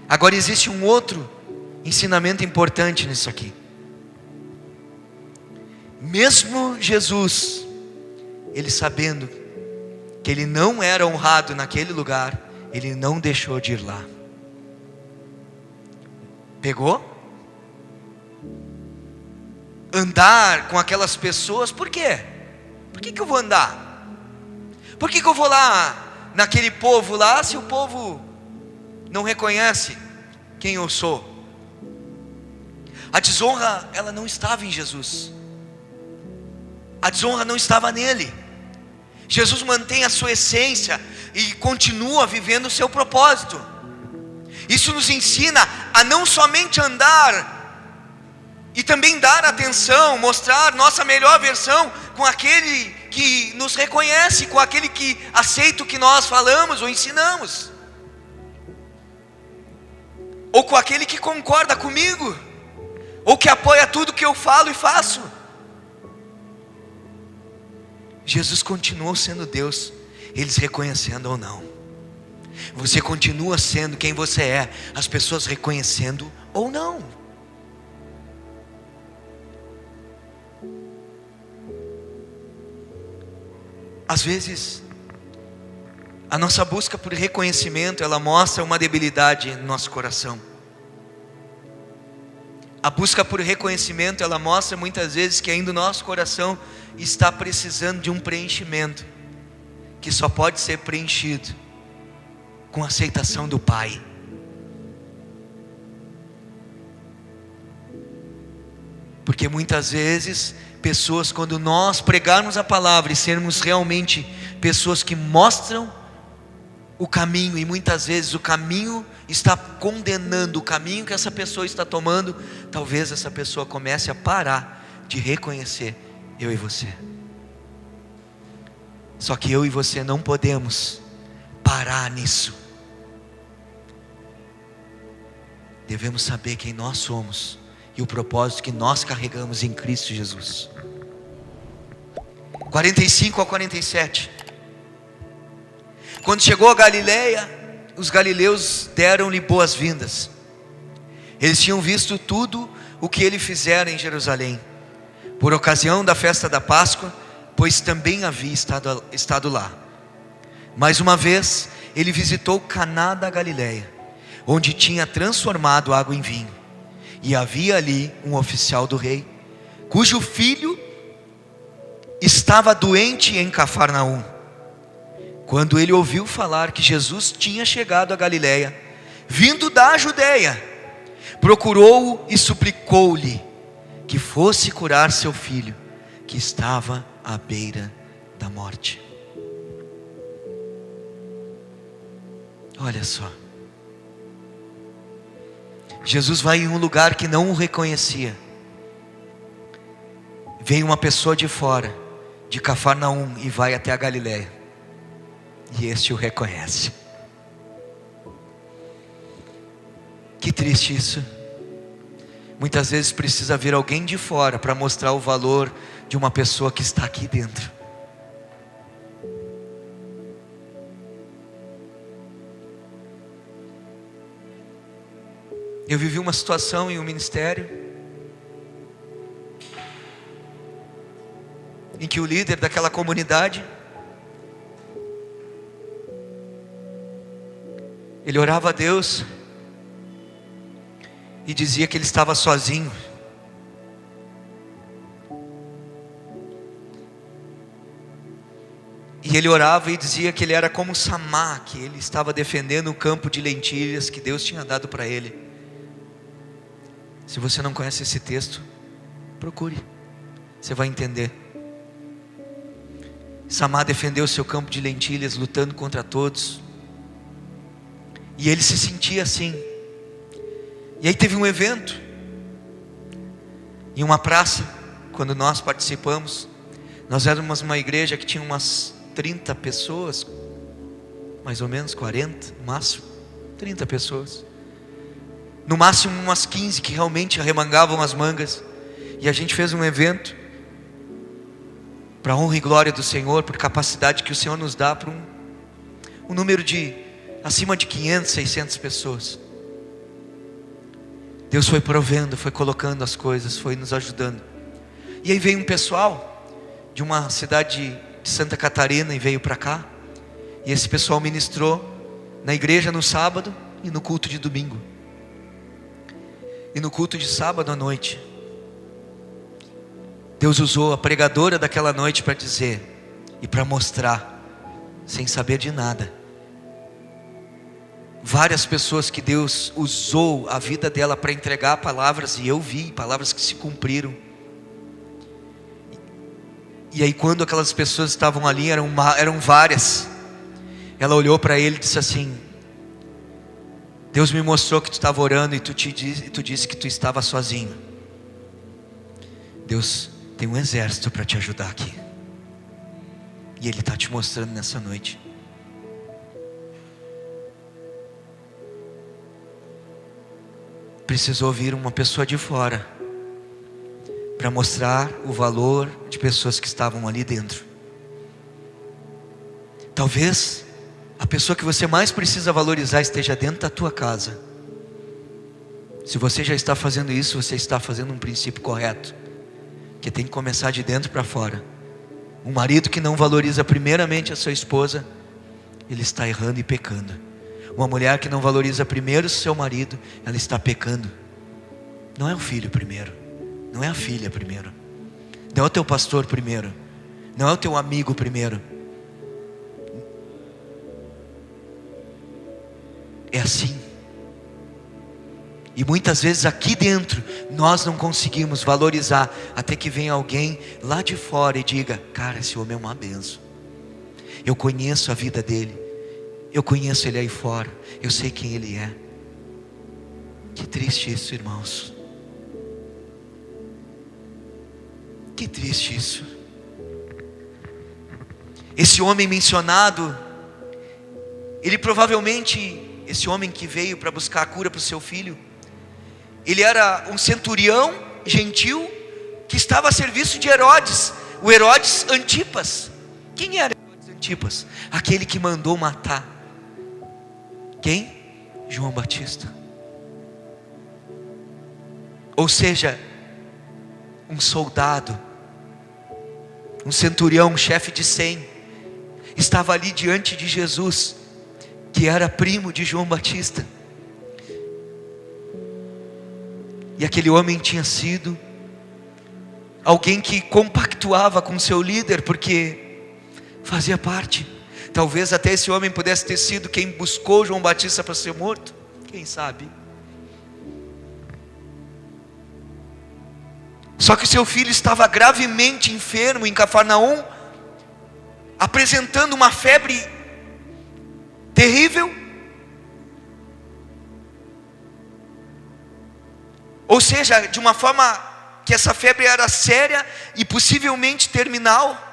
S1: Agora existe um outro ensinamento importante nisso aqui. Mesmo Jesus, ele sabendo que ele não era honrado naquele lugar, ele não deixou de ir lá. Pegou? Andar com aquelas pessoas, por quê? Por que eu vou andar? Por que eu vou lá naquele povo lá, se o povo não reconhece quem eu sou? A desonra, ela não estava em Jesus. A desonra não estava nele. Jesus mantém a sua essência e continua vivendo o seu propósito. Isso nos ensina a não somente andar e também dar atenção, mostrar nossa melhor versão com aquele que nos reconhece, com aquele que aceita o que nós falamos ou ensinamos, ou com aquele que concorda comigo, ou que apoia tudo que eu falo e faço. Jesus continuou sendo Deus, eles reconhecendo ou não. Você continua sendo quem você é, as pessoas reconhecendo ou não. Às vezes, a nossa busca por reconhecimento, ela mostra uma debilidade no nosso coração. A busca por reconhecimento, ela mostra muitas vezes que ainda o nosso coração está precisando de um preenchimento, que só pode ser preenchido com a aceitação do Pai. Porque muitas vezes, pessoas, quando nós pregarmos a palavra e sermos realmente pessoas que mostram o caminho, e muitas vezes o caminho está condenando o caminho que essa pessoa está tomando, talvez essa pessoa comece a parar de reconhecer eu e você. Só que eu e você não podemos parar nisso. Devemos saber quem nós somos e o propósito que nós carregamos em Cristo Jesus. 45 a 47. Quando chegou a Galileia, os galileus deram-lhe boas-vindas. Eles tinham visto tudo o que ele fizera em Jerusalém, por ocasião da festa da Páscoa, pois também havia estado lá. Mais uma vez, ele visitou Caná da Galileia, onde tinha transformado água em vinho. E havia ali um oficial do rei, cujo filho estava doente em Cafarnaum. Quando ele ouviu falar que Jesus tinha chegado a Galileia, vindo da Judeia, procurou-o e suplicou-lhe que fosse curar seu filho, que estava à beira da morte. Olha só, Jesus vai em um lugar que não o reconhecia. Vem uma pessoa de fora, de Cafarnaum, e vai até a Galileia, e este o reconhece. Que triste isso. Muitas vezes precisa vir alguém de fora para mostrar o valor de uma pessoa que está aqui dentro. Eu vivi uma situação em um ministério em que o líder daquela comunidade, ele orava a Deus e dizia que ele estava sozinho. E ele orava e dizia que ele era como Samá, que ele estava defendendo o campo de lentilhas que Deus tinha dado para ele. Se você não conhece esse texto, procure, você vai entender. Samá defendeu o seu campo de lentilhas, lutando contra todos, e ele se sentia assim. E aí teve um evento em uma praça, quando nós participamos. Nós éramos uma igreja que tinha umas 30 pessoas, mais ou menos 40, no máximo 30 pessoas, no máximo umas 15 que realmente arremangavam as mangas. E a gente fez um evento para a honra e glória do Senhor, por capacidade que o Senhor nos dá, para um número de acima de 500, 600 pessoas. Deus foi provendo, foi colocando as coisas, foi nos ajudando. E aí veio um pessoal de uma cidade de Santa Catarina e veio para cá. E esse pessoal ministrou na igreja no sábado e no culto de domingo. E no culto de sábado à noite, Deus usou a pregadora daquela noite para dizer e para mostrar, sem saber de nada, várias pessoas que Deus usou a vida dela para entregar palavras, e eu vi palavras que se cumpriram. E aí quando aquelas pessoas estavam ali, eram várias, ela olhou para ele e disse assim: Deus me mostrou que tu estava orando e tu disse que tu estava sozinho. Deus tem um exército para te ajudar aqui, e Ele está te mostrando nessa noite. Precisou vir uma pessoa de fora para mostrar o valor de pessoas que estavam ali dentro. Talvez a pessoa que você mais precisa valorizar esteja dentro da tua casa. Se você já está fazendo isso, você está fazendo um princípio correto, que tem que começar de dentro para fora. Um marido que não valoriza primeiramente a sua esposa, ele está errando e pecando. Uma mulher que não valoriza primeiro o seu marido, ela está pecando. Não é o filho primeiro, não é a filha primeiro, não é o teu pastor primeiro, não é o teu amigo primeiro. É assim. E muitas vezes aqui dentro nós não conseguimos valorizar, até que venha alguém lá de fora e diga: cara, esse homem é uma bênção, eu conheço a vida dele, Eu conheço ele aí fora, eu sei quem ele é. Que triste isso, irmãos. Que triste isso. Esse homem mencionado, ele provavelmente, esse homem que veio para buscar a cura para o seu filho, ele era um centurião gentil que estava a serviço de Herodes, o Herodes Antipas. Quem era Herodes Antipas? Aquele que mandou matar quem? João Batista. Ou seja, um soldado, um centurião, um chefe de 100, estava ali diante de Jesus, que era primo de João Batista. E aquele homem tinha sido alguém que compactuava com seu líder, porque fazia parte. Talvez até esse homem pudesse ter sido quem buscou João Batista para ser morto, quem sabe. Só que seu filho estava gravemente enfermo em Cafarnaum, apresentando uma febre terrível. Ou seja, de uma forma que essa febre era séria e possivelmente terminal.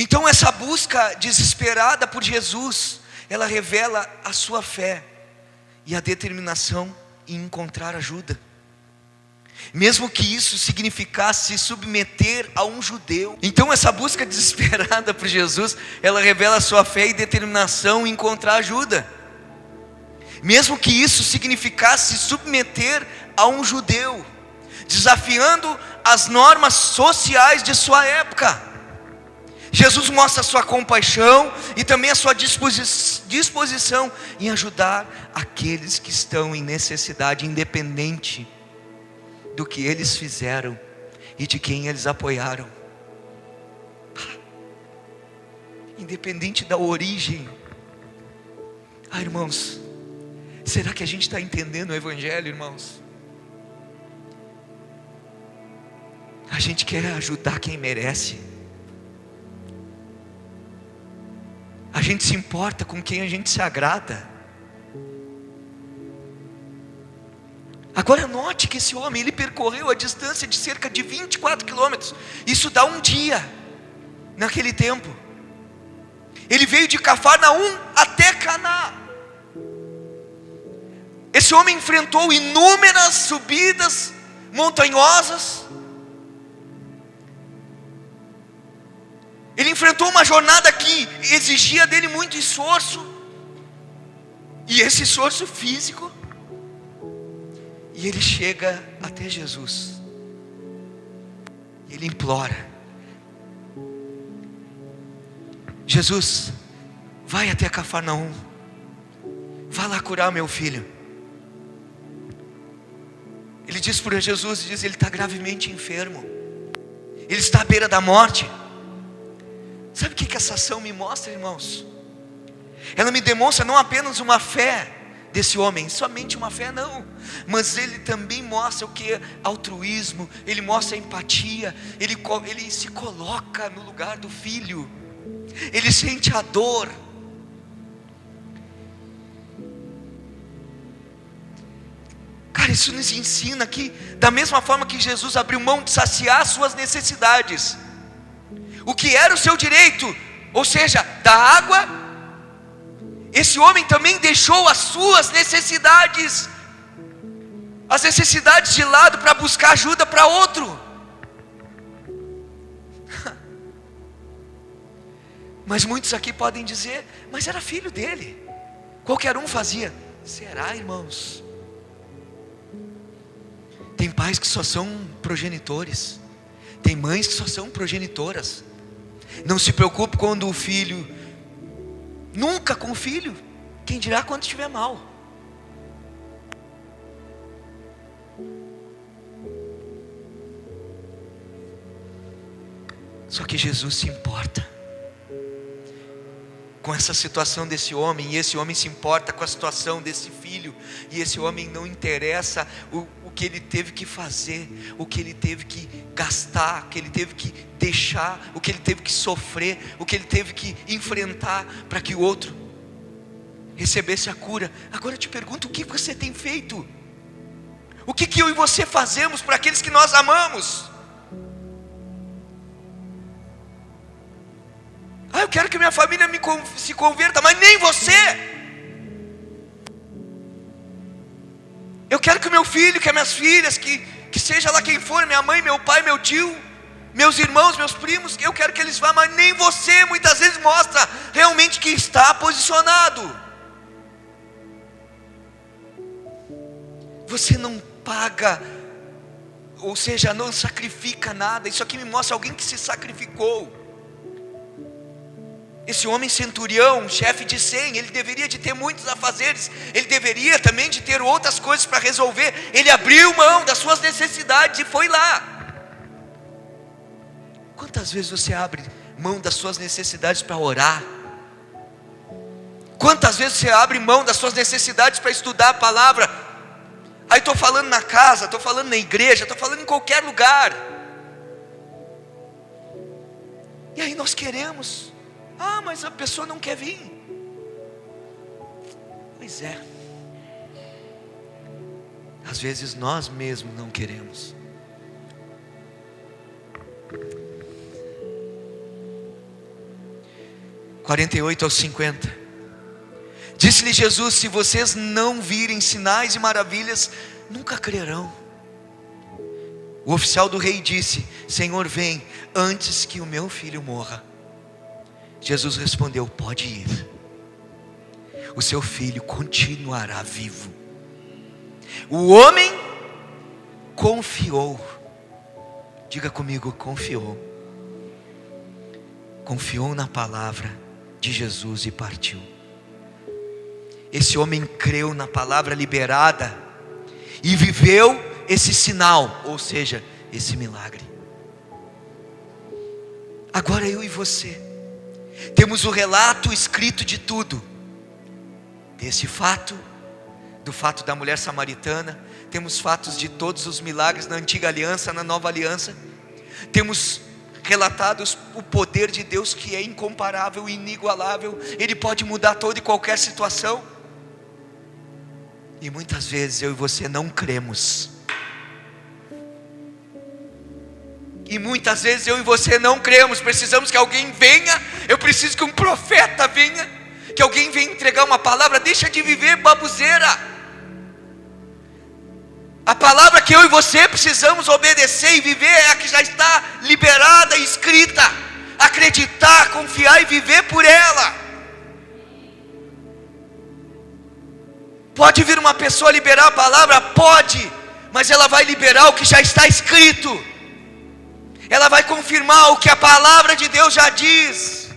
S1: Então essa busca desesperada por Jesus, ela revela a sua fé e a determinação em encontrar ajuda, mesmo que isso significasse se submeter a um judeu. Então essa busca desesperada por Jesus, ela revela a sua fé e determinação em encontrar ajuda, mesmo que isso significasse se submeter a um judeu, desafiando as normas sociais de sua época. Jesus mostra a sua compaixão e também a sua disposição em ajudar aqueles que estão em necessidade, independente do que eles fizeram e de quem eles apoiaram, independente da origem. Irmãos, será que a gente está entendendo o Evangelho, irmãos? A gente quer ajudar quem merece. A gente se importa com quem a gente se agrada. Agora note que esse homem, ele percorreu a distância de cerca de 24 quilômetros. Isso dá um dia, naquele tempo. Ele veio de Cafarnaum até Caná. Esse homem enfrentou inúmeras subidas montanhosas. Ele enfrentou uma jornada que exigia dele muito esforço, e esse esforço físico, e ele chega até Jesus, e ele implora: Jesus, vai até Cafarnaum, vá lá curar meu filho. Ele diz para Jesus, ele está gravemente enfermo, ele está à beira da morte. Sabe o que essa ação me mostra, irmãos? Ela me demonstra não apenas uma fé desse homem, somente uma fé não, mas ele também mostra o que é altruísmo, ele mostra empatia, ele se coloca no lugar do filho, ele sente a dor. Cara, isso nos ensina que, da mesma forma que Jesus abriu mão de saciar suas necessidades, o que era o seu direito, ou seja, da água, esse homem também deixou as suas necessidades, as necessidades de lado para buscar ajuda para outro. Mas muitos aqui podem dizer, mas era filho dele, qualquer um fazia. Será, irmãos? Tem pais que só são progenitores, tem mães que só são progenitoras. Não se preocupe quando o filho, nunca com o filho, quem dirá quando estiver mal. Só que Jesus se importa. com essa situação desse homem, e esse homem se importa com a situação desse filho, e esse homem não interessa o que ele teve que fazer, o que ele teve que gastar, o que ele teve que deixar, o que ele teve que sofrer, o que ele teve que enfrentar para que o outro recebesse a cura. Agora eu te pergunto, o que você tem feito? O que eu e você fazemos para aqueles que nós amamos? Eu quero que minha família se converta, mas nem você. Eu quero que o meu filho, que as minhas filhas, que seja lá quem for, minha mãe, meu pai, meu tio, meus irmãos, meus primos, eu quero que eles vá, mas nem você muitas vezes mostra realmente que está posicionado. Você não paga, ou seja, não sacrifica nada. Isso aqui me mostra alguém que se sacrificou. Esse homem centurião, chefe de 100, ele deveria de ter muitos afazeres, ele deveria também de ter outras coisas para resolver. Ele abriu mão das suas necessidades e foi lá. Quantas vezes você abre mão das suas necessidades para orar? Quantas vezes você abre mão das suas necessidades para estudar a palavra? Aí estou falando na casa, estou falando na igreja, estou falando em qualquer lugar. E aí nós queremos, mas a pessoa não quer vir. Pois é, às vezes nós mesmos não queremos. (48-50) Disse-lhe Jesus: se vocês não virem sinais e maravilhas, nunca crerão. O oficial do rei disse: Senhor, vem antes que o meu filho morra. Jesus respondeu: pode ir, o seu filho continuará vivo. O homem confiou. Diga comigo: confiou. Confiou na palavra de Jesus e partiu. Esse homem creu na palavra liberada e viveu esse sinal, ou seja, esse milagre. Agora eu e você temos o relato escrito de tudo, desse fato, do fato da mulher samaritana. Temos fatos de todos os milagres na antiga aliança, na nova aliança. Temos relatados o poder de Deus, que é incomparável, inigualável. Ele pode mudar toda e qualquer situação. E muitas vezes eu e você não cremos. E muitas vezes eu e você não cremos. Precisamos que alguém venha. Eu preciso que um profeta venha, que alguém venha entregar uma palavra. Deixa de viver baboseira. A palavra que eu e você precisamos obedecer e viver é a que já está liberada e escrita. Acreditar, confiar e viver por ela. Pode vir uma pessoa liberar a palavra? Pode, mas ela vai liberar o que já está escrito. Ela vai confirmar o que a palavra de Deus já diz.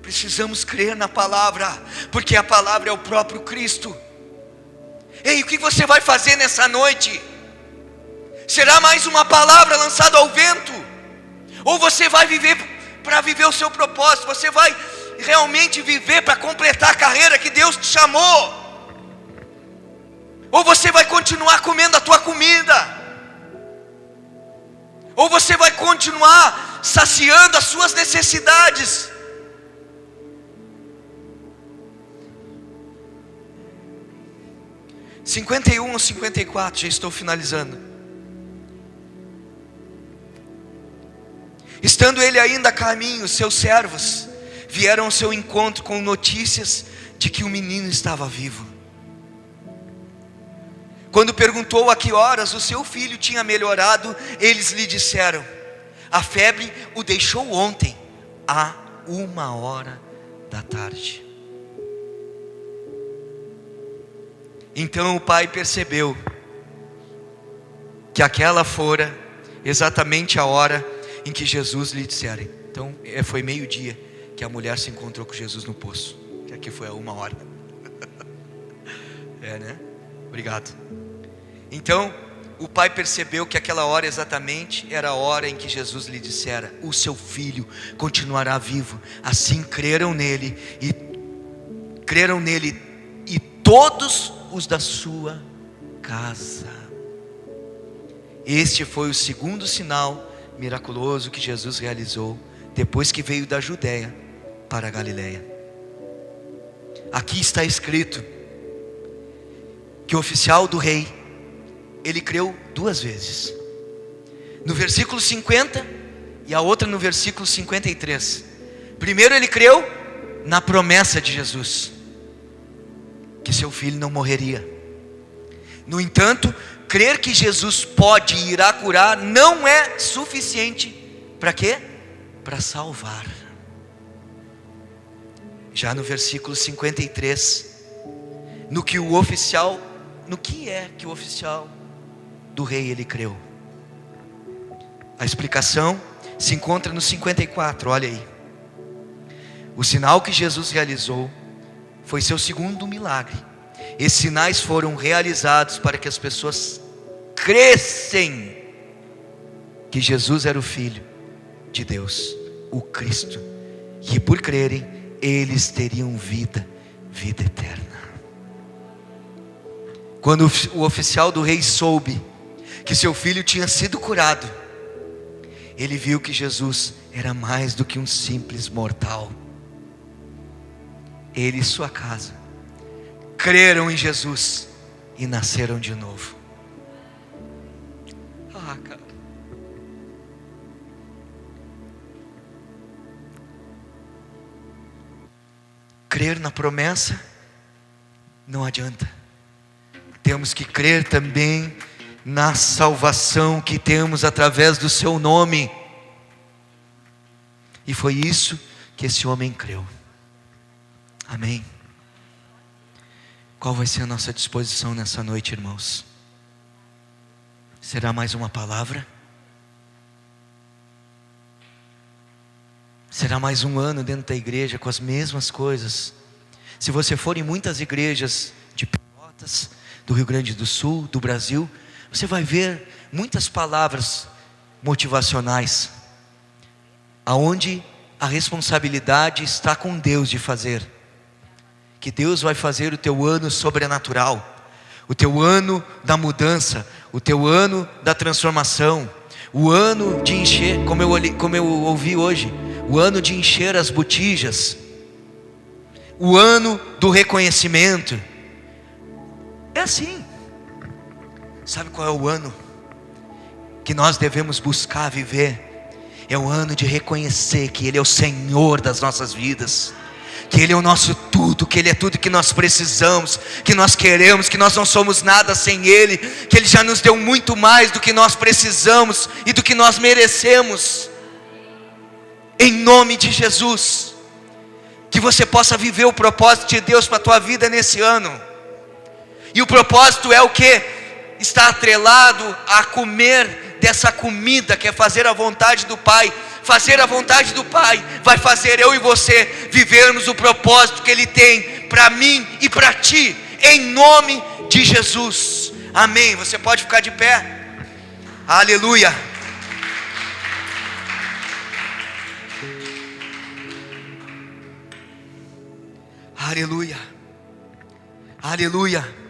S1: Precisamos crer na palavra, porque a palavra é o próprio Cristo. Ei, o que você vai fazer nessa noite? Será mais uma palavra lançada ao vento? Ou você vai viver para viver o seu propósito? Você vai realmente viver para completar a carreira que Deus te chamou? Ou você vai continuar comendo a tua comida? Ou você vai continuar saciando as suas necessidades? (51 ou 54), já estou finalizando. Estando ele ainda a caminho, seus servos vieram ao seu encontro com notícias de que o menino estava vivo. Quando perguntou a que horas o seu filho tinha melhorado, eles lhe disseram: a febre o deixou ontem, à 13h. Então o pai percebeu que aquela fora exatamente a hora em que Jesus lhe dissera. Então foi meio-dia que a mulher se encontrou com Jesus no poço, que aqui foi a 1h. Né? Obrigado. Então o pai percebeu que aquela hora exatamente era a hora em que Jesus lhe dissera: o seu filho continuará vivo. Assim creram nele e todos os da sua casa. Este foi o segundo sinal miraculoso que Jesus realizou depois que veio da Judéia para a Galileia. Aqui está escrito que o oficial do rei, ele creu 2 vezes, no versículo 50 e a outra no versículo 53. Primeiro ele creu na promessa de Jesus, que seu filho não morreria. No entanto, crer que Jesus pode e irá curar não é suficiente. Para quê? Para salvar. Já no versículo 53, no que é que o oficial do rei ele creu? A explicação se encontra no 54, olha aí. O sinal que Jesus realizou foi seu segundo milagre. Esses sinais foram realizados para que as pessoas crescem que Jesus era o Filho de Deus, o Cristo, e por crerem, eles teriam vida eterna. Quando o oficial do rei soube que seu filho tinha sido curado, ele viu que Jesus era mais do que um simples mortal. Ele e sua casa creram em Jesus e nasceram de novo. Cara, crer na promessa não adianta. Temos que crer também na salvação que temos através do seu nome. E foi isso que esse homem creu. Amém. Qual vai ser a nossa disposição nessa noite, irmãos? Será mais uma palavra? Será mais um ano dentro da igreja com as mesmas coisas? Se você for em muitas igrejas de Pelotas, do Rio Grande do Sul, do Brasil, você vai ver muitas palavras motivacionais, aonde a responsabilidade está com Deus de fazer. Que Deus vai fazer o teu ano sobrenatural, o teu ano da mudança, o teu ano da transformação, o ano de encher, como eu ouvi hoje, o ano de encher as botijas, o ano do reconhecimento. É assim. Sabe qual é o ano que nós devemos buscar viver? É o ano de reconhecer que Ele é o Senhor das nossas vidas, que Ele é o nosso tudo, que Ele é tudo que nós precisamos, que nós queremos, que nós não somos nada sem Ele, que Ele já nos deu muito mais do que nós precisamos e do que nós merecemos. Em nome de Jesus, que você possa viver o propósito de Deus para a tua vida nesse ano. E o propósito é o que? Está atrelado a comer dessa comida, que é fazer a vontade do Pai. Fazer a vontade do Pai vai fazer eu e você vivermos o propósito que Ele tem para mim e para ti, em nome de Jesus. Amém. Você pode ficar de pé. Aleluia. Aleluia. Aleluia.